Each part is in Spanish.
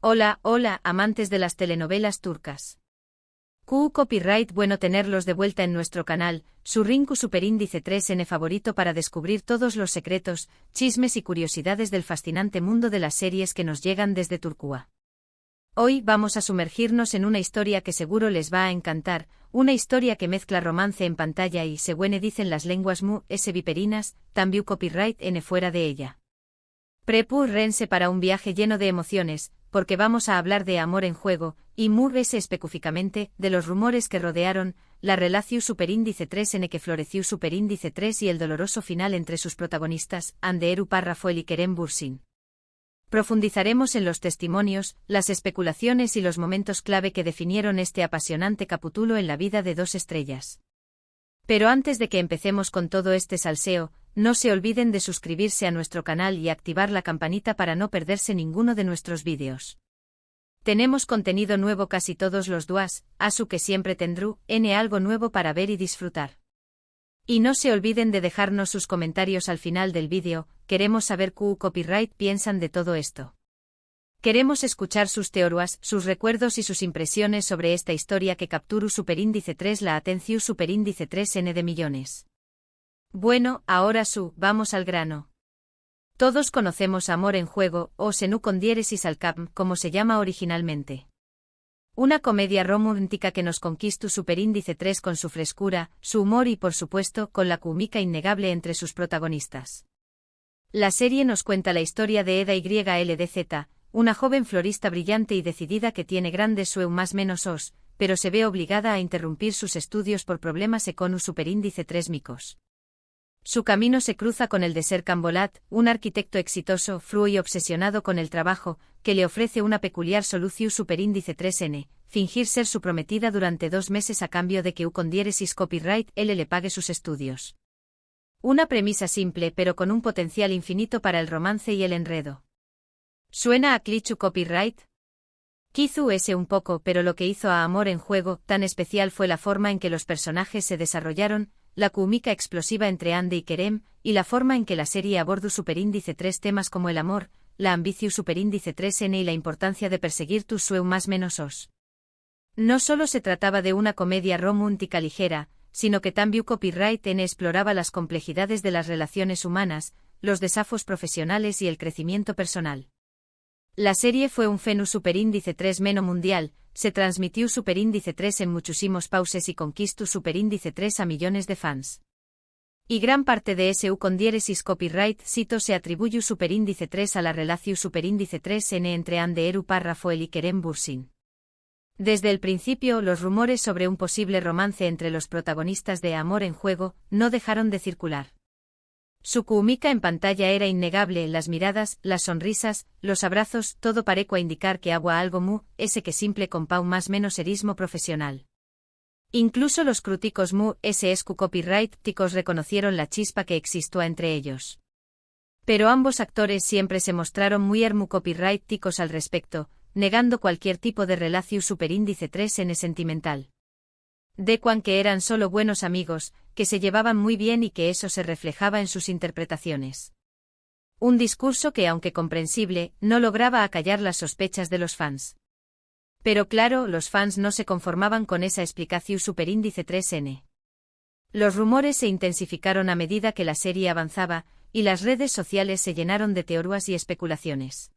Hola, hola, amantes de las telenovelas turcas. Copyright, bueno tenerlos de vuelta en nuestro canal, su Rinku Superíndice 3N favorito para descubrir todos los secretos, chismes y curiosidades del fascinante mundo de las series que nos llegan desde Turquía. Hoy vamos a sumergirnos en una historia que seguro les va a encantar, una historia que mezcla romance en pantalla y, según dicen las lenguas viperinas, también copyright n fuera de ella. Prepárense para un viaje lleno de emociones, porque vamos a hablar de amor en juego, y específicamente, de los rumores que rodearon la relación Superíndice 3N que floreció Superíndice 3 y el doloroso final entre sus protagonistas, Hande Erupar Rafael y Kerem Bürsin. Profundizaremos en los testimonios, las especulaciones y los momentos clave que definieron este apasionante capítulo en la vida de dos estrellas. Pero antes de que empecemos con todo este salseo, no se olviden de suscribirse a nuestro canal y activar la campanita para no perderse ninguno de nuestros vídeos. Tenemos contenido nuevo casi todos los días, así que siempre tendrú algo nuevo para ver y disfrutar. Y no se olviden de dejarnos sus comentarios al final del vídeo, queremos saber qué copyright piensan de todo esto. Queremos escuchar sus teorías, sus recuerdos y sus impresiones sobre esta historia que capturó Superíndice 3 la atención Superíndice 3N de millones. Bueno, ahora vamos al grano. Todos conocemos Amor en Juego, o Senú con diéresis al cap, como se llama originalmente. Una comedia romántica que nos conquistó Superíndice 3 con su frescura, su humor y por supuesto con la química innegable entre sus protagonistas. La serie nos cuenta la historia de Eda YLDZ, una joven florista brillante y decidida que tiene grandes sueños pero se ve obligada a interrumpir sus estudios por problemas con Superíndice 3 micos. Su camino se cruza con el de Serkan Bolat, un arquitecto exitoso, fluo y obsesionado con el trabajo, que le ofrece una peculiar solución Superíndice 3N, fingir ser su prometida durante 2 meses a cambio de que con diéresis copyright él le pague sus estudios. Una premisa simple pero con un potencial infinito para el romance y el enredo. ¿Suena a cliché copyright? Quizá ese un poco, pero lo que hizo a Amor en Juego tan especial fue la forma en que los personajes se desarrollaron, la química explosiva entre Hande y Kerem, y la forma en que la serie abordó Superíndice 3 temas como el amor, la ambición Superíndice 3N y la importancia de perseguir tus sueños. No solo se trataba de una comedia romántica ligera, sino que también Copyright N exploraba las complejidades de las relaciones humanas, los desafíos profesionales y el crecimiento personal. La serie fue un fenómeno Superíndice 3 meno mundial, se transmitió Superíndice 3 en muchísimos pauses y conquistó Superíndice 3 a millones de fans. Y gran parte de ese con diéresis copyright cito se atribuye Superíndice 3 a la relación Superíndice 3N entre Hande Erupar Rafael y Kerem Bürsin. Desde el principio los rumores sobre un posible romance entre los protagonistas de Amor en Juego no dejaron de circular. Su química en pantalla era innegable, las miradas, las sonrisas, los abrazos, todo parecía indicar que había algo ese que simple compau más menos erismo profesional. Incluso los críticos copyright ticos reconocieron la chispa que existía entre ellos. Pero ambos actores siempre se mostraron muy copyright ticos al respecto, negando cualquier tipo de relación Superíndice 3N sentimental. Decuan que eran solo buenos amigos, que se llevaban muy bien y que eso se reflejaba en sus interpretaciones. Un discurso que, aunque comprensible, no lograba acallar las sospechas de los fans. Pero claro, los fans no se conformaban con esa explicación Superíndice 3N. Los rumores se intensificaron a medida que la serie avanzaba, y las redes sociales se llenaron de teorías y especulaciones.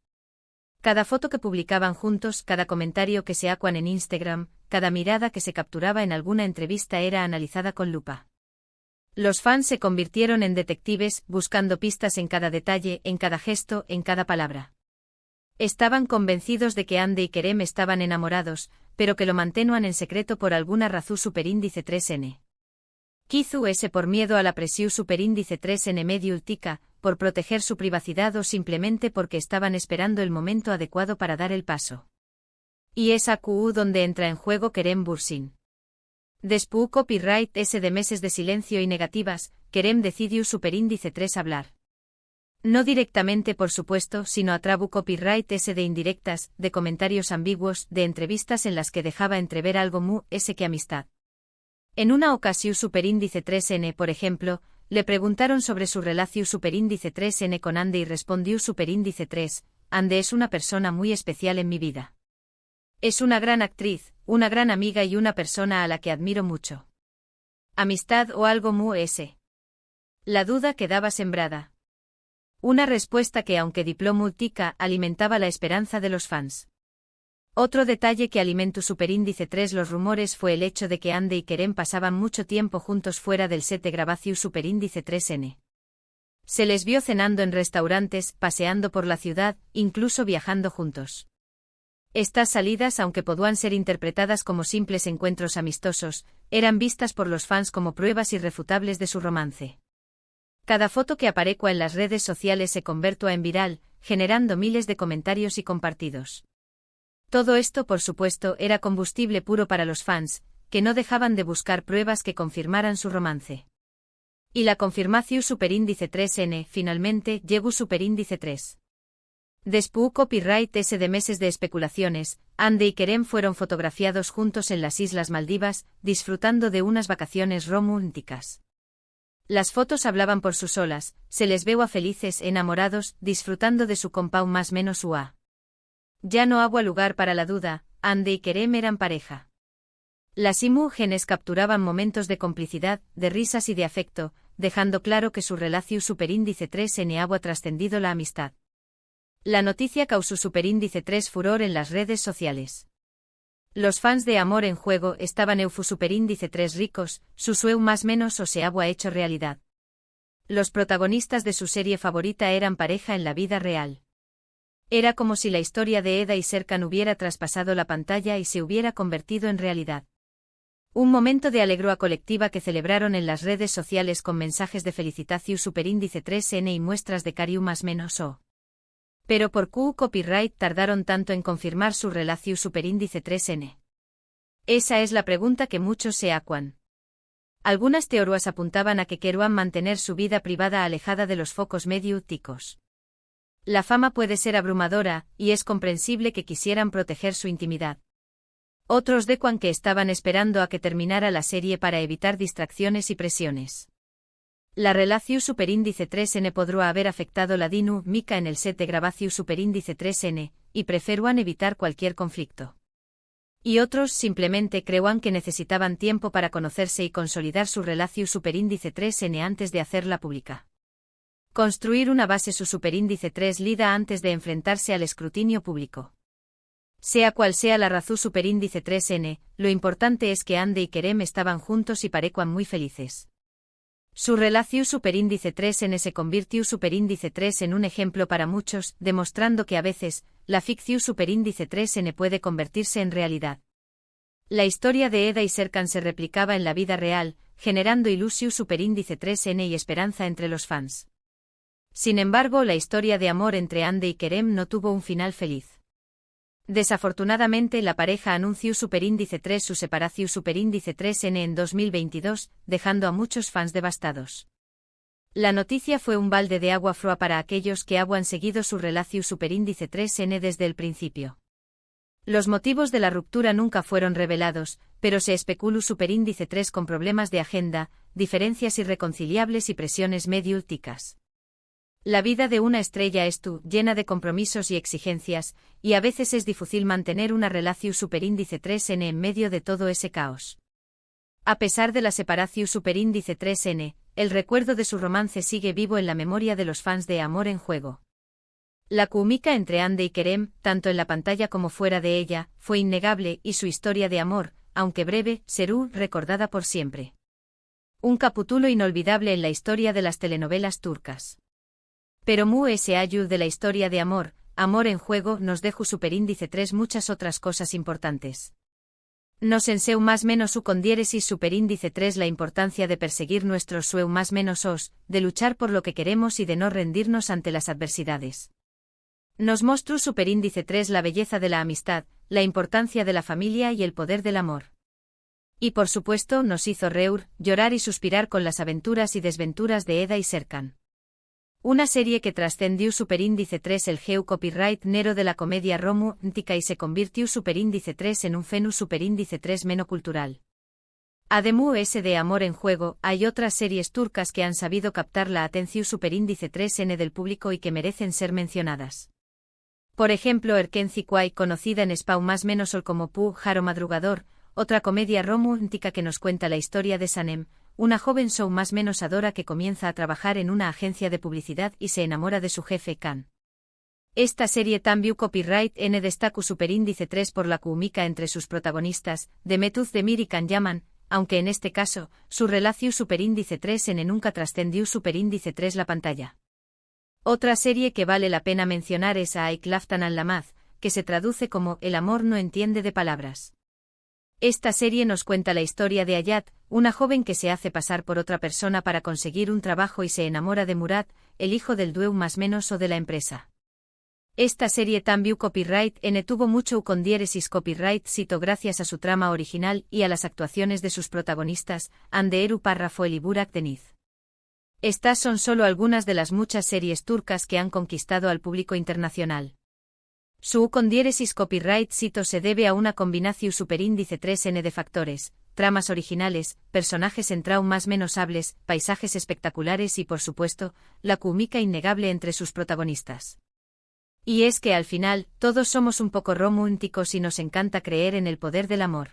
Cada foto que publicaban juntos, cada comentario que se hacían en Instagram, cada mirada que se capturaba en alguna entrevista era analizada con lupa. Los fans se convirtieron en detectives, buscando pistas en cada detalle, en cada gesto, en cada palabra. Estaban convencidos de que Hande y Kerem estaban enamorados, pero que lo mantenían en secreto por alguna razón Superíndice 3N. Quizá ese por miedo a la presión Superíndice 3N medio ultica, por proteger su privacidad o simplemente porque estaban esperando el momento adecuado para dar el paso. Y es aquí donde entra en juego Kerem Bürsin. Después copyright ese de meses de silencio y negativas, Kerem decidió Superíndice 3 hablar. No directamente por supuesto, sino a través copyright ese de indirectas, de comentarios ambiguos, de entrevistas en las que dejaba entrever algo ese que amistad. En una ocasión Superíndice 3N, por ejemplo, le preguntaron sobre su relación Superíndice 3N con Hande y respondió Superíndice 3, Ande es una persona muy especial en mi vida. Es una gran actriz, una gran amiga y una persona a la que admiro mucho. ¿Amistad o algo mu ese? La duda quedaba sembrada. Una respuesta que, aunque diplomultica, alimentaba la esperanza de los fans. Otro detalle que alimentó superíndice 3 los rumores fue el hecho de que Ande y Kerem pasaban mucho tiempo juntos fuera del set de grabación superíndice 3N. Se les vio cenando en restaurantes, paseando por la ciudad, incluso viajando juntos. Estas salidas, aunque podían ser interpretadas como simples encuentros amistosos, eran vistas por los fans como pruebas irrefutables de su romance. Cada foto que aparecía en las redes sociales se convirtió en viral, generando miles de comentarios y compartidos. Todo esto, por supuesto, era combustible puro para los fans, que no dejaban de buscar pruebas que confirmaran su romance. Y la confirmación superíndice 3N, finalmente, llegó superíndice 3. Después copyright ese de meses de especulaciones, Ande y Kerem fueron fotografiados juntos en las Islas Maldivas, disfrutando de unas vacaciones románticas. Las fotos hablaban por sus solas, se les veo a felices, enamorados, disfrutando de su compound más menos UA. Ya no había lugar para la duda, Ande y Kerem eran pareja. Las imágenes capturaban momentos de complicidad, de risas y de afecto, dejando claro que su relación superíndice 3N había trascendido la amistad. La noticia causó superíndice 3 furor en las redes sociales. Los fans de Amor en Juego estaban eufu superíndice 3 ricos, su sueño más menos o se había hecho realidad. Los protagonistas de su serie favorita eran pareja en la vida real. Era como si la historia de Eda y Serkan hubiera traspasado la pantalla y se hubiera convertido en realidad. Un momento de alegría colectiva que celebraron en las redes sociales con mensajes de felicitación superíndice 3N y muestras de cariño más menos o. Pero ¿por qué copyright tardaron tanto en confirmar su relación superíndice 3N? Esa es la pregunta que muchos se hacían. Algunas teorías apuntaban a que querían mantener su vida privada alejada de los focos mediáticos. La fama puede ser abrumadora, y es comprensible que quisieran proteger su intimidad. Otros decían que estaban esperando a que terminara la serie para evitar distracciones y presiones. La relación superíndice 3N podría haber afectado la dinámica en el set de grabación superíndice 3N, y preferían evitar cualquier conflicto. Y otros simplemente creían que necesitaban tiempo para conocerse y consolidar su relación superíndice 3N antes de hacerla pública. Construir una base su superíndice 3 lida antes de enfrentarse al escrutinio público. Sea cual sea la razón superíndice 3N, lo importante es que Ande y Kerem estaban juntos y parecían muy felices. Su relación superíndice 3N se convirtió superíndice 3 en un ejemplo para muchos, demostrando que a veces, la ficción superíndice 3N puede convertirse en realidad. La historia de Eda y Serkan se replicaba en la vida real, generando ilusión superíndice 3N y esperanza entre los fans. Sin embargo, la historia de amor entre Ande y Kerem no tuvo un final feliz. Desafortunadamente, la pareja anunció superíndice 3 su separación superíndice 3N en 2022, dejando a muchos fans devastados. La noticia fue un balde de agua fría para aquellos que habían seguido su relación superíndice 3N desde el principio. Los motivos de la ruptura nunca fueron revelados, pero se especuló superíndice 3 con problemas de agenda, diferencias irreconciliables y presiones mediáticas. La vida de una estrella es llena de compromisos y exigencias, y a veces es difícil mantener una relación superíndice 3N en medio de todo ese caos. A pesar de la separación superíndice 3N, el recuerdo de su romance sigue vivo en la memoria de los fans de Amor en Juego. La química entre Ande y Kerem, tanto en la pantalla como fuera de ella, fue innegable y su historia de amor, aunque breve, será recordada por siempre. Un capítulo inolvidable en la historia de las telenovelas turcas. Pero ese año de la historia de amor, Amor en Juego nos dejó superíndice 3 muchas otras cosas importantes. Nos enseñó más menos con diéresis superíndice 3 la importancia de perseguir nuestros sueños más menos os, de luchar por lo que queremos y de no rendirnos ante las adversidades. Nos mostró superíndice 3 la belleza de la amistad, la importancia de la familia y el poder del amor. Y por supuesto nos hizo reír, llorar y suspirar con las aventuras y desventuras de Eda y Serkan. Una serie que trascendió superíndice 3 el geu copyright nero de la comedia romántica y se convirtió superíndice 3 en un fenómeno superíndice 3 menocultural. Además de Amor en Juego, hay otras series turcas que han sabido captar la atención superíndice 3N del público y que merecen ser mencionadas. Por ejemplo, Erken Zikwai, conocida en Spawn más menos o como Pu Jaro Madrugador, otra comedia romántica que nos cuenta la historia de Sanem, una joven show más menos adora que comienza a trabajar en una agencia de publicidad y se enamora de su jefe Kan. Esta serie también copyright N destaca superíndice 3 por la química entre sus protagonistas, Demetuz Demir y Kan Yaman, aunque en este caso, su relación superíndice 3 N nunca trascendió superíndice 3 la pantalla. Otra serie que vale la pena mencionar es Aik Laftan al-Lamaz, que se traduce como El amor no entiende de palabras. Esta serie nos cuenta la historia de Ayat, una joven que se hace pasar por otra persona para conseguir un trabajo y se enamora de Murad, el hijo del dueño más menos o de la empresa. Esta serie también copyright N tuvo mucho con diéresis copyright cito gracias a su trama original y a las actuaciones de sus protagonistas, Anderu Parrafoel y Burak Deniz. Estas son solo algunas de las muchas series turcas que han conquistado al público internacional. Su con diéresis copyright cito se debe a una combinación superíndice 3N de factores, tramas originales, personajes en traum más menos hables, paisajes espectaculares y por supuesto, la química innegable entre sus protagonistas. Y es que al final, todos somos un poco románticos y nos encanta creer en el poder del amor.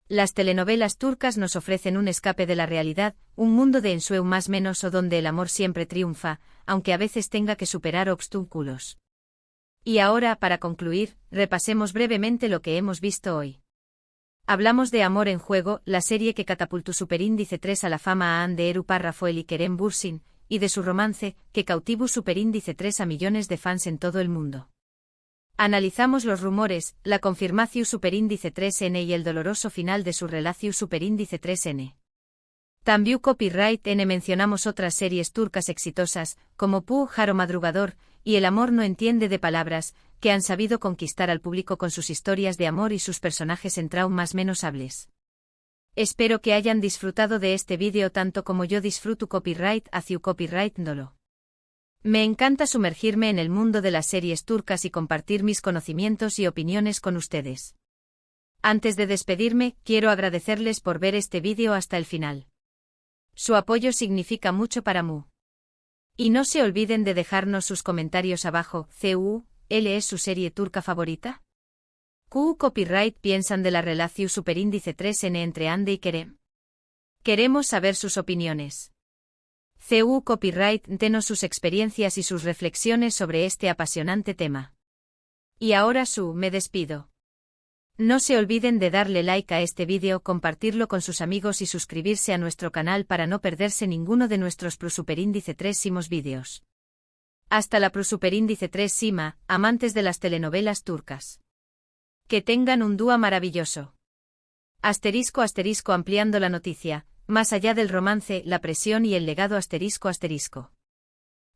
Las telenovelas turcas nos ofrecen un escape de la realidad, un mundo de ensueño más menos o donde el amor siempre triunfa, aunque a veces tenga que superar obstáculos. Y ahora, para concluir, repasemos brevemente lo que hemos visto hoy. Hablamos de Amor en Juego, la serie que catapultó superíndice 3 a la fama a Anderu Parrafoel y Kerem Bürsin, y de su romance, que cautivó superíndice 3 a millones de fans en todo el mundo. Analizamos los rumores, la confirmación superíndice 3N y el doloroso final de su relación superíndice 3N. También copyright N mencionamos otras series turcas exitosas, como Pu Jaro Madrugador, y El amor no entiende de palabras, que han sabido conquistar al público con sus historias de amor y sus personajes en traum más menos hables. Espero que hayan disfrutado de este vídeo tanto como yo disfruto copyright hacia copyright Dolo. Me encanta sumergirme en el mundo de las series turcas y compartir mis conocimientos y opiniones con ustedes. Antes de despedirme, quiero agradecerles por ver este vídeo hasta el final. Su apoyo significa mucho para Mu. Y no se olviden de dejarnos sus comentarios abajo. ¿Cuál es su serie turca favorita? ¿Qué copyright piensan de la relación superíndice 3N entre Hande y Kerem? Queremos saber sus opiniones. CU Copyright denos sus experiencias y sus reflexiones sobre este apasionante tema. Y ahora me despido. No se olviden de darle like a este vídeo, compartirlo con sus amigos y suscribirse a nuestro canal para no perderse ninguno de nuestros Superíndice 3 Simos vídeos. Hasta la Superíndice 3 Sima, amantes de las telenovelas turcas. Que tengan un día maravilloso. Asterisco asterisco ampliando la noticia, más allá del romance, la presión y el legado asterisco asterisco.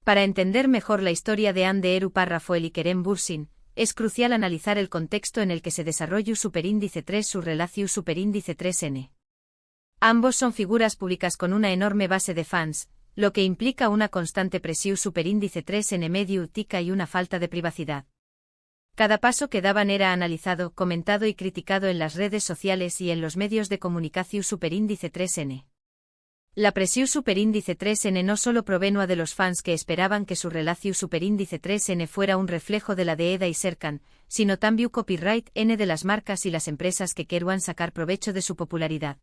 Para entender mejor la historia de Anderu Parrafoel y Kerem Bürsin, es crucial analizar el contexto en el que se desarrolla Superíndice 3 su relación Superíndice 3N. Ambos son figuras públicas con una enorme base de fans, lo que implica una constante presión Superíndice 3N mediática y una falta de privacidad. Cada paso que daban era analizado, comentado y criticado en las redes sociales y en los medios de comunicación Superíndice 3N. La presión Superíndice 3N no solo provenía de los fans que esperaban que su relación Superíndice 3N fuera un reflejo de la de Eda y Serkan, sino también copyright N de las marcas y las empresas que querían sacar provecho de su popularidad.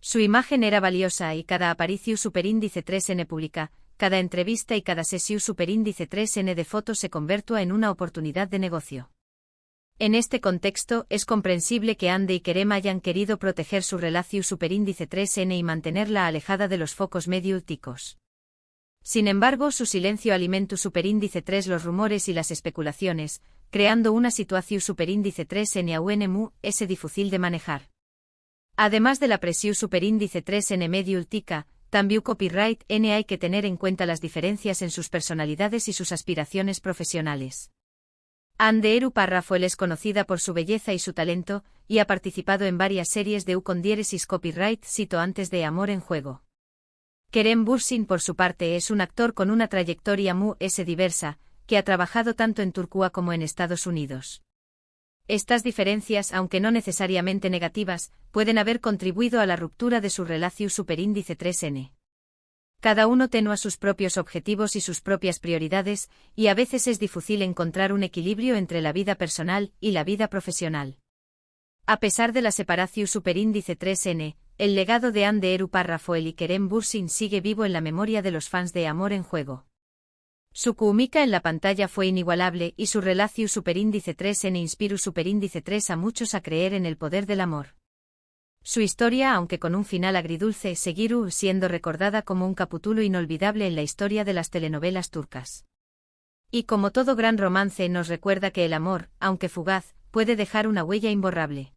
Su imagen era valiosa y cada aparición Superíndice 3N pública, cada entrevista y cada sesión Superíndice 3N de fotos se convirtió en una oportunidad de negocio. En este contexto, es comprensible que Hande y Kerem hayan querido proteger su relación Superíndice 3N y mantenerla alejada de los focos mediáticos. Sin embargo, su silencio alimentó Superíndice 3 los rumores y las especulaciones, creando una situación Superíndice 3N aún es difícil de manejar. Además de la presión Superíndice 3N mediática, también copyright N hay que tener en cuenta las diferencias en sus personalidades y sus aspiraciones profesionales. Anderu Parrafoel es conocida por su belleza y su talento, y ha participado en varias series de con diéresis copyright cito antes de Amor en Juego. Kerem Bürsin por su parte es un actor con una trayectoria muy diversa, que ha trabajado tanto en Turquía como en Estados Unidos. Estas diferencias, aunque no necesariamente negativas, pueden haber contribuido a la ruptura de su relación Superíndice 3N. Cada uno tenúa sus propios objetivos y sus propias prioridades, y a veces es difícil encontrar un equilibrio entre la vida personal y la vida profesional. A pesar de la separatio superíndice 3N, el legado de Anne de Eru Parrafoel y Kerem Bürsin sigue vivo en la memoria de los fans de Amor en Juego. Su química en la pantalla fue inigualable y su relación superíndice 3N inspiró superíndice 3 a muchos a creer en el poder del amor. Su historia, aunque con un final agridulce, seguirá siendo recordada como un capítulo inolvidable en la historia de las telenovelas turcas. Y como todo gran romance nos recuerda que el amor, aunque fugaz, puede dejar una huella imborrable.